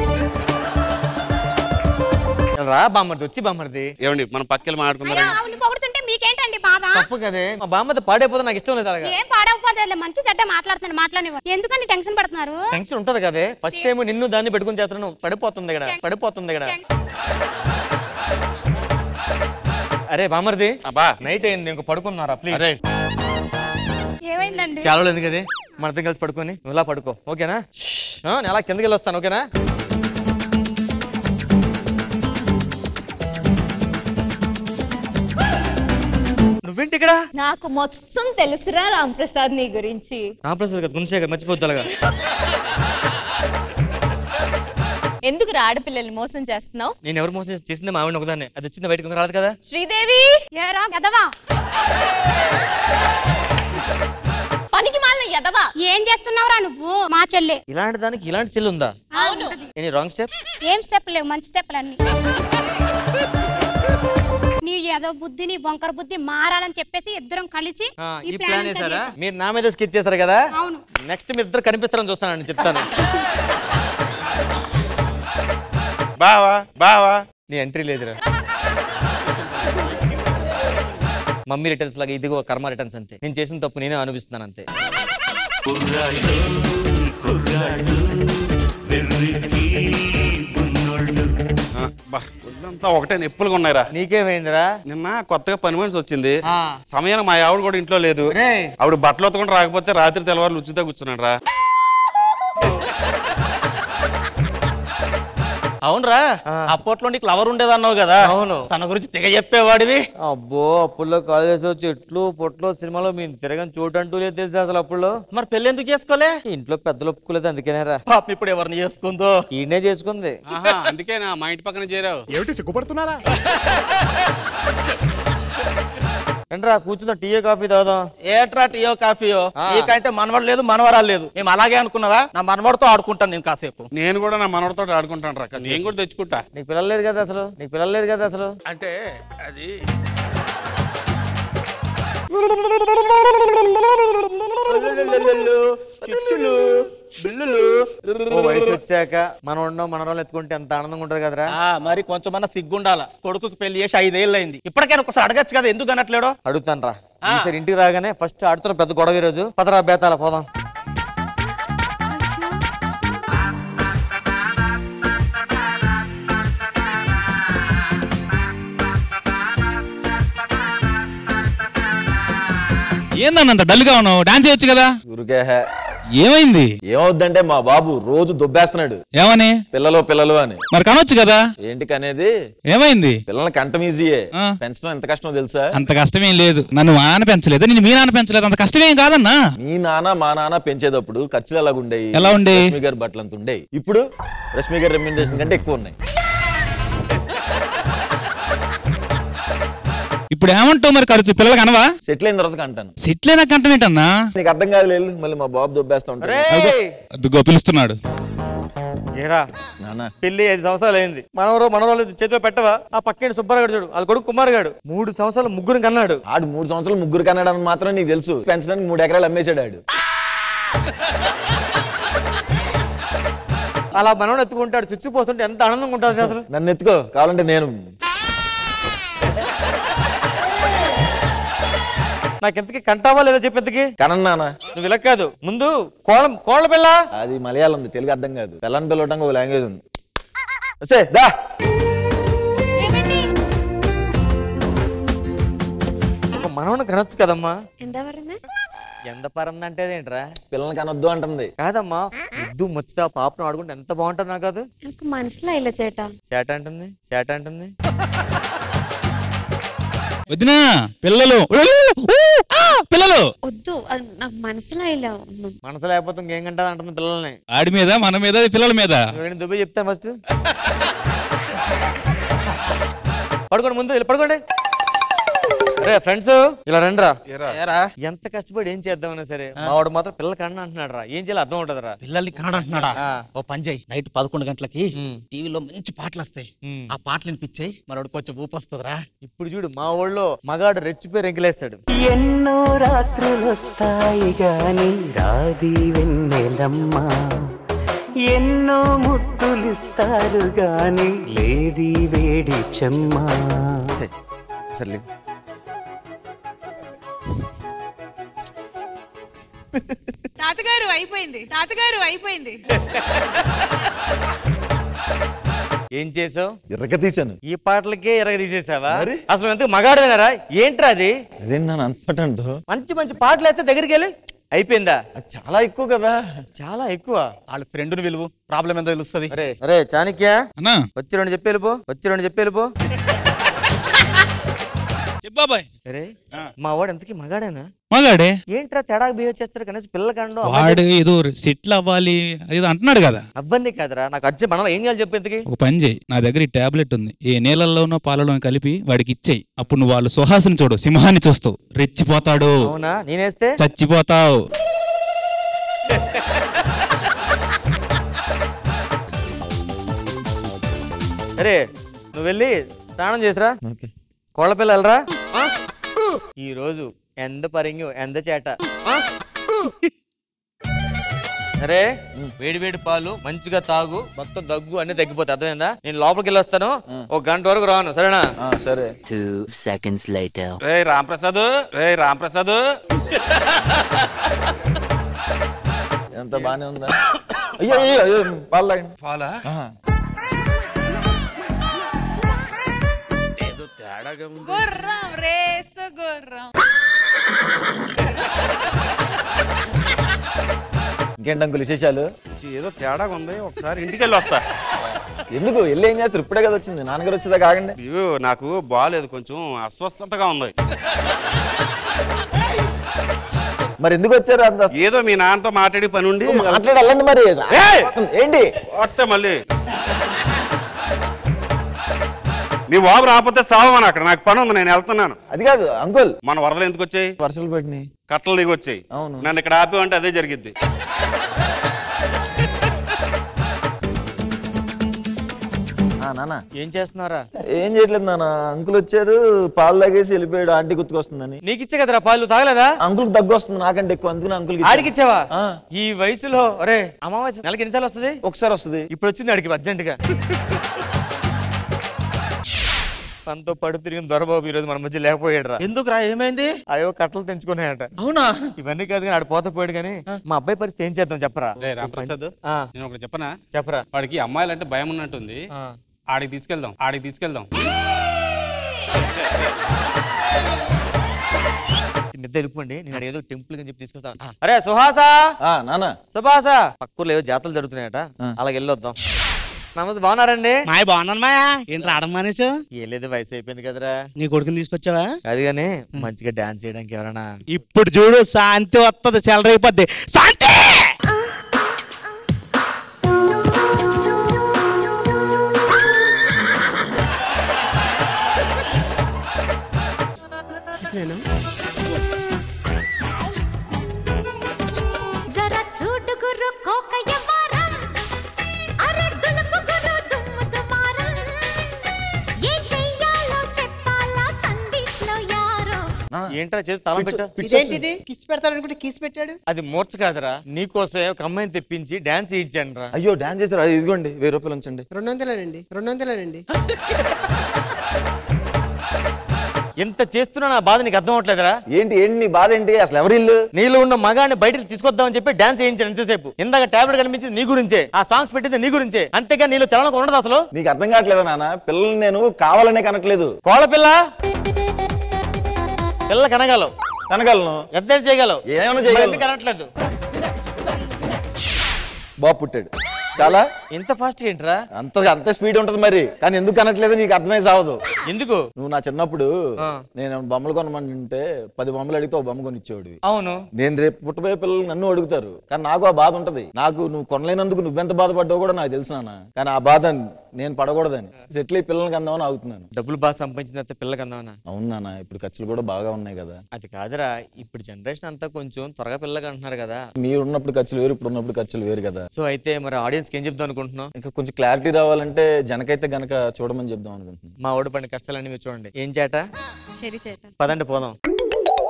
రా బామ్మర్ది, వచ్చి బామ్మర్ది. ఏమండి మనం పక్కన మాట్లాడుకున్నారా? పొగుడుతుంటే మీకేంటండి బాధ? తప్పు కదే, మా బామ్మది పాడైపోతే నాకు ఇష్టం లేదు. అలాగా ఏం పాడైపోతే మంచి చెడ్డ మాట్లాడుతున్నాను, ఎందుకని టెన్షన్ పడుతున్నారు? టెన్షన్ ఉంటది కదే, ఫస్ట్ టైం నిన్ను దాన్ని పెట్టుకుని చేస్తున్నాను. పడిపోతుంది ఇక్కడ. అరే బామర్ది, నైట్ అయింది, ఇంకో పడుకున్నారా ప్లీజ్? ఏమైందండి? చాలా లేదు కదే, మన ఇద్దరం కలిసి పడుకొని నువ్వు ఇలా పడుకో, ఓకేనా? నేను అలా కిందకి వెళ్ళి వస్తాను, ఓకేనా? నువ్వేంటి ఇక్కడ? నాకు మొత్తం తెలుసురా రాంప్రసాద్ నీ గురించి. రాంప్రసాద్ కదా, గుణశేఖర్ మర్చిపోద్దు అలాగా. ఎందుకు ఆడపిల్లల్ని మోసం చేస్తున్నావు? నేను ఎవరు మోసం చేసింది? మా ఆవిడ ఒకదాన్ని, అది వచ్చింది బయటకు రాదు కదా. శ్రీదేవి పనికి మాలిన ఎదవా, ఏం చేస్తున్నావురా నువ్వు? మా చెల్లె. ఇలాంటి దానికి ఇలాంటి చెల్లి ఉందా? అవును. Any wrong step? ఏం స్టెప్ లేవు, మంచి స్టెప్లు అన్ని. నీ ఏదో బుద్ధి, నీ బొంకర బుద్ధి మారాలని చెప్పేసి ఇద్దరం కలిసి ఈ ప్లాన్ చేశారా? మీరు నా మీద స్కెచ్ చేశారు కదా. అవును. నెక్స్ట్ మీరు ఇద్దరు కనిపిస్తారని చూస్తానని చెప్తాను. బావా నీ ఎంట్రీ లేదురా. మమ్మీ రిటర్న్స్ లాగా ఇదిగో కర్మ రిటర్న్స్ అంతే. నేను చేసిన తప్పు నేనే అనిపిస్తున్నాను అంతే. ఒకటే నొప్పులుగా ఉన్నాయిరా. నీకేమైందిరా? నిన్న కొత్తగా పని మనిషి వచ్చింది, సమయానికి మా ఆవిడ కూడా ఇంట్లో లేదు. ఆవిడ బట్టలు ఉతకుండా రాకపోతే రాత్రి తెల్లవారు ఉచిత కూర్చున్నాడు రా. అవునరా, అప్పట్లో నీకు లవర్ ఉండేదన్నావు కదా. అవును. తన గురించి తెగ చెప్పేవాడివి. అబ్బో, అప్పుల్లో కాలేజ్ చెట్లు పొట్లు సినిమాలో మేము తిరగని చోటు అంటూ లేదు తెలుసా అసలు అప్పుల్లో. మరి పెళ్లి ఎందుకు చేసుకోలే? ఇంట్లో పెద్దలు ఒప్పుకోలేదు, అందుకేనేరా. పాప ఇప్పుడు ఎవరిని చేసుకుందో? ఈయనే చేసుకుంది. అందుకేనా మా ఇంటి పక్కన చేరావు? ఏమిటి సిగ్గుపడుతున్నారా? రండిరా కూర్చుందా, టీయో కాఫీ తాగుదాం. ఏట్రా టీయో కాఫీయో? నీకంటే మనవడు లేదు మనవరాలు లేదు. మేము అలాగే అనుకున్నావా? నా మనవడితో ఆడుకుంటాను నేను కాసేపు. నేను కూడా నా మనవడితో ఆడుకుంటాను రా. నేను కూడా తెచ్చుకుంటా. నీకు పిల్లలు లేరు కదా అసలు? నీకు పిల్లలు లేరు కదా అసలు? అంటే అది వయసు వచ్చాక మనం ఉండడం మనవరాలు ఎత్తుకుంటే ఎంత ఆనందంగా ఉంటది కదరా. మరి కొంచెమన్నా సిగ్గుండాల. కొడుకుకి పెళ్లి చేసి 5 ఏళ్ళు అయింది. ఇప్పటికైనా ఒకసారి అడగచ్చు కదా, ఎందుకు అనట్లేడో? అడుగుతాను రా. ఈసారి ఇంటికి రాగానే ఫస్ట్ ఆడుతున్న పెద్ద గొడవ ఈ రోజు. పదరా బేతాల పోదాం. ఏందన్నంత డల్ గా ఉన్నావు? డాన్స్ చేయొచ్చు కదా. ఏమైంది? ఏమవుద్దంటే మా బాబు రోజు దొబ్బేస్తున్నాడు. ఏమని? పిల్లలు అని. మరి కనొచ్చు కదా. ఏంటి కనేది? ఏమైంది? పిల్లల్ని కంటం ఈజీయే, పెంచడం ఎంత కష్టమో తెలుసా? అంత కష్టమేం లేదు. నన్ను మా నాన్న పెంచలేదు, నేను మీ నాన్న పెంచలేదు. అంత కష్టమేం కాదన్నా. మీ నాన్న మా నాన్న పెంచేటప్పుడు ఖర్చులు ఎలాగుండేవి? ఎలా ఉండే? రష్మి గారి బట్టలు అంత ఉండేవి. ఇప్పుడు రష్మి గారి రెమ్యూనరేషన్ కంటే ఎక్కువ ఉన్నాయి. ఇప్పుడు ఏమంటావు మరి? ఖర్చు పిల్లలకి అనవా? సెటిల్ అయిన తర్వాత కంటాను. సెటిల్ అయినా కంటనేటన్నా? నీకు అర్థం కాదు లేదు. మళ్ళీ మా బాబు దొబ్బేస్తా ఉంటాడు. అదిగో పిలుస్తున్నాడు. ఏరా పెళ్లి 5 సంవత్సరాలు అయింది. మనవరాలు చేతిలో పెట్టవా? ఆ పక్కేడు సుబ్బారావు చూడు, అది కొడుకు కుమార్ గాడు 3 సంవత్సరాలు ముగ్గురు కన్నాడు. ఆడు 3 సంవత్సరాలు ముగ్గురు కన్నాడని మాత్రం నీకు తెలుసు. పెంచడానికి 3 ఎకరాలు అమ్మేశాడు ఆడు. అలా మనవడు ఎత్తుకుంటాడు, చుచ్చిపోతుంటే ఎంత ఆనందంగా ఉంటుంది అసలు. నన్ను ఎత్తుకో కావాలంటే నేను. నాకెంతకి కంటావా లేదా చెప్పేంతకి? కనన్నానా? నువ్వు ఇలా కాదు, ముందు కోళ్ళ పిల్ల. అది మలయాళం ఉంది, తెలుగు అర్థం కాదు. పిల్లని పిల్లవడానికి ఒక లాంగ్వేజ్ ఉంది. దా మనవను కనొచ్చు కదమ్మా. ఎంత పరందంటే ఏంట్రా? పిల్లల్ని కనొద్దు అంటుంది. కాదమ్మా, ముద్దు ముచ్చట పాపను ఆడుకుంటే ఎంత బాగుంటుంది నాకు. అది నాకు మనసులో ఇలా చేట అంటుంది, చేట అంటుంది. వదినా పిల్లలు పిల్లలు వద్దు, నాకు మనసులో ఇలా. మనసు లేకపోతే ఇంకేం కంటా అంటుంది పిల్లల్ని. ఆడి మీద మన మీద పిల్లల మీద. దుబ్బే చెప్తాను ఫస్ట్. పడుకోండి, ముందు పడుకోండి. అరే ఫ్రెండ్స్ ఇలా రండిరా. ఎంత కష్టపడి ఏం చేద్దామన్నా సరే మావాడు మాత్రం పిల్లలు కన్నా అంటున్నాడు రా. ఏం చేయాలి అర్థం ఉంటదిరా. పిల్లల్ని కాడంటున్నాడా? ఓ పని చేయి, నైట్ 11 గంటలకి టీవీలో మంచి పాటలు వస్తాయి. ఆ పాటలు వినిపించాయి, మనోడు కొంచెం ఊపి వస్తుందిరా. ఇప్పుడు చూడు మా ఊళ్ళో మగాడు రెచ్చిపోయి రెంకిలేస్తాడు. ఎన్నో రాత్రులు వస్తాయి గాని రాది వెన్నెలమ్మ, ఎన్నో ముద్దులిస్తారు గాని లేది వేడి చెమ్మ. సర్లే తాతగారు అయిపోయింది, తాతగారు అయిపోయింది. ఏం చేసావు? ఇరగ తీసాను. ఈ పాటలకే ఇరగ తీసేసావా? అసలు ఎంత మగాడు వినరా? ఏంట్రా అది? అదేంటి నన్ను అంతటంటో. మంచి మంచి పాటలు వేస్తే దగ్గరికి వెళ్ళి అయిపోయిందా? చాలా ఎక్కువ కదా. చాలా ఎక్కువ. వాళ్ళ ఫ్రెండ్ని విలువ, ప్రాబ్లం ఏందో తెలుస్తుంది. అరే చాణక్య, వచ్చి 2 చెప్పి వెళ్ళిపో, వచ్చి 2 చెప్పి వెళ్ళిపో. బాబాయ్ అరే మా వాడు ఎంతకి మగాడేనా? మగాడే. ఏంట్రా తేడా బిహేవ్ చేస్తారు కనీసం పిల్లల కండు. వాడు ఏదో సెటిల్ అవ్వాలి ఏదో అంటున్నాడు కదా. అవ్వన్నీ కాదురా, నాకు అజ్జ మనం ఏం చేయాలి చెప్పి ఎంతకి? ఒక పని చేయి, నా దగ్గర ఈ టాబ్లెట్ ఉంది. ఏ నీళ్ళల్లోనో పాలలో కలిపి వాడికి ఇచ్చేయి. అప్పుడు నువ్వు వాళ్ళు సుహాసిని చూడు, సింహాన్ని చూస్తావు, రెచ్చిపోతాడు. అవునా? నేనేస్తే చచ్చిపోతావు. అరే నువ్వు వెళ్ళి స్నానం చేసిరా. కోళ్ళ పిల్ల వెళ్ళరా. ఈ రోజు ఎంత పరింగు ఎంత చేట. అరే వేడి వేడి పాలు మంచిగా తాగు, మొత్తం దగ్గు అన్ని తగ్గిపోతాయి. అర్థమైందా? నేను లోపలికి వెళ్ళి వస్తాను, 1 గంట వరకు రాను, సరేనా? సరే. 2 seconds later. రే రాంప్రసాద్ ఎంత బానే ఉందా? అయ్యో అయ్యో పాలు తాగండి. పాలా? గుర్రం రేసు గుర్రం. ఇంకేంటి అంకుల్ విశేషాలు? ఏదో తేడాగా ఉంది, ఒకసారి ఇంటికి వెళ్ళి వస్తా. ఎందుకు వెళ్ళి ఏం చేస్తారు? ఇప్పుడే కదా వచ్చింది, నాన్నగారు వచ్చేదా? కాగండి. అయ్యో నాకు బాగాలేదు, కొంచెం అస్వస్థతగా ఉంది. మరి ఎందుకు వచ్చారు? అంత ఏదో మీ నాన్నతో మాట్లాడి పని ఉండి మాట్లాడాలండి. మరి ఏంటి వస్తే మళ్ళీ నీ బాబు రాకపోతే సావమని అక్కడ నాకు పని ఉంది, నేను వెళ్తున్నాను. అది కాదు అంకుల్, మన వరదలు ఎందుకు వచ్చాయి? వర్షాలు పడినాయి, కట్టలు దిగి వచ్చాయి. అవును, నన్ను ఇక్కడ ఆపేవంటే అదే జరిగిద్ది. నాన్న ఏం చేస్తున్నారా? ఏం చేయట్లేదు నాన్న. అంకుల్ వచ్చారు, పాలు తాగేసి వెళ్ళిపోయాడు. ఆంటీ గుర్తుకొస్తుందని. నీకు ఇచ్చే కదరా పాలు, తాగలేదా? అంకుల్ దగ్గు వస్తుంది నాకంటే ఎక్కువ, అందుకని అంకుల్ ఆడికి ఇచ్చావా? ఈ వయసులో అరే అమావాస్య నెలకి ఎన్నిసార్లు వస్తుంది? ఒకసారి వస్తుంది. ఇప్పుడు వచ్చింది ఆడికి అర్జెంట్ గా. మనతో పడు తిరిగిన దొరబాబు ఈ రోజు మన మధ్య లేకపోయాడు రా. ఎందుకురా, ఏమైంది? అయ్యో కట్టలు తెంచుకున్నాయట. అవునా? ఇవన్నీ కాదు కానీ ఆడు పోత పోయాడు కానీ మా అబ్బాయి పరిస్థితి ఏం చేద్దాం చెప్పరా? రామప్రసాద్, నేను ఒకటి చెప్పనా? చెప్పరా. వాడికి అమ్మాయిలంటే భయం ఉన్నట్టుంది, ఆడికి తీసుకెళ్దాం. నిద్ర వెళ్ళిపోండి, నేను ఏదో టెంపుల్ అని చెప్పి తీసుకొస్తాను. అరే సుహాసా, నాన్న సుభాసా, పక్కూర్లో ఏవో జాతరలు జరుగుతున్నాయట, అలాగే వెళ్ళొద్దాం. నమస్తే, బాగున్నారండి? మాయ బాగున్నాను మాయా. ఏంటి రావడం మానేసు? ఏం లేదు, వయసు అయిపోయింది కదరా. నీ కొడుకుని తీసుకొచ్చావా? అది కానీ మంచిగా డాన్స్ చేయడానికి ఎవరైనా? ఇప్పుడు చూడు, శాంతి వస్తుంది, చెలరైపోద్ది. శాంతి జరా చూడు గురు కోకయ్య వారం, అరే దులుపు గురు దుమ్ము దుమారం, ఏ చెయ్యాలో చెప్పాలా సందిట్లో యారో. ఏంట్రా చేతి తలం పెట్టా? ఇదేంటిది? కిస్ పెడతాడనుకుంటే కిస్ పెట్టాడు. అది మూర్చ కాదురా, నీకోసం ఒక అమ్మాయిని తెప్పించి డాన్స్ ఇచ్చాను రా. అయ్యో డాన్స్ చేస్తారు, అది ఇదిగోండి 1000 రూపాయలు ఉంచండి. 200 ఎంత చేస్తున్నా నా బాధ నీకు అర్థం అవట్లేదురా? ఏంటి నీ బాధ ఏంటి? అసలు ఎవరి ఇల్లు? నీలో ఉన్న మగాన్ని బయటకు తీసుకొద్దామని చెప్పి డాన్స్ చేయించాను ఎంతసేపు. ఇందాక టాబ్లెట్ కనిపించింది నీ గురించే, ఆ సాంగ్స్ పెట్టింది నీ గురించే, అంతేగా నీలో చలనం ఉండదు అసలు. నీకు అర్థం కావట్లేదా నాన్న? పిల్లల్ని నేను కావాలనే కనట్లేదు. కోళ్ళ పిల్ల కనగలవు, కనగలను, ఎంత చేయగలవు, ఏమైనా చేయగలను. కనట్లేదు. బాబు పుట్టాడు చాలా. ఇంత ఫాస్ట్ ఏంట్రా? అంత స్పీడ్ ఉంటది మరి, కానీ ఎందుకు అనట్లేదు నీకు అర్థమై సావదు. ఎందుకు? నువ్వు నా చిన్నప్పుడు నేను బొమ్మలు కొనమంటే 10 బొమ్మలు అడిగితే ఒక బొమ్మ కొనిచ్చేవాడివి. అవును. నేను రేపు పుట్టబోయే పిల్లలు నన్ను అడుగుతారు, కానీ నాకు ఆ బాధ ఉంటది. నాకు నువ్వు కొనలేనందుకు నువ్వెంత బాధపడ్డావు కూడా నాకు తెలుసు నాన్న, కానీ ఆ బాధ నేను పడకూడదని సెటిల్ అయ్యి పిల్లలకి అందామని ఆగుతున్నాను. డబ్బులు బాగా సంపాదించిన తర్వాత పిల్లలకి అందామనా? అవును నాన్న, ఇప్పుడు ఖర్చులు కూడా బాగా ఉన్నాయి కదా. అది కాదురా, ఇప్పుడు జనరేషన్ అంతా కొంచెం త్వరగా పిల్లలకి అంటున్నారు కదా. మీరు ఉన్నప్పుడు ఖర్చులు వేరు, ఇప్పుడు ఉన్నప్పుడు ఖర్చులు వేరు కదా. సో అయితే మరి ఆడియన్స్ ఏం చెప్దాం అనుకుంటున్నావు? ఇంకా కొంచెం క్లారిటీ రావాలంటే జనకైతే గనక చూడమని చెప్దాం అనుకుంటున్నాను. మా ఓడి పడిన కష్టాలన్నీ మీరు చూడండి. ఏం చేట? చెరి చేట. పదండి పోదాం.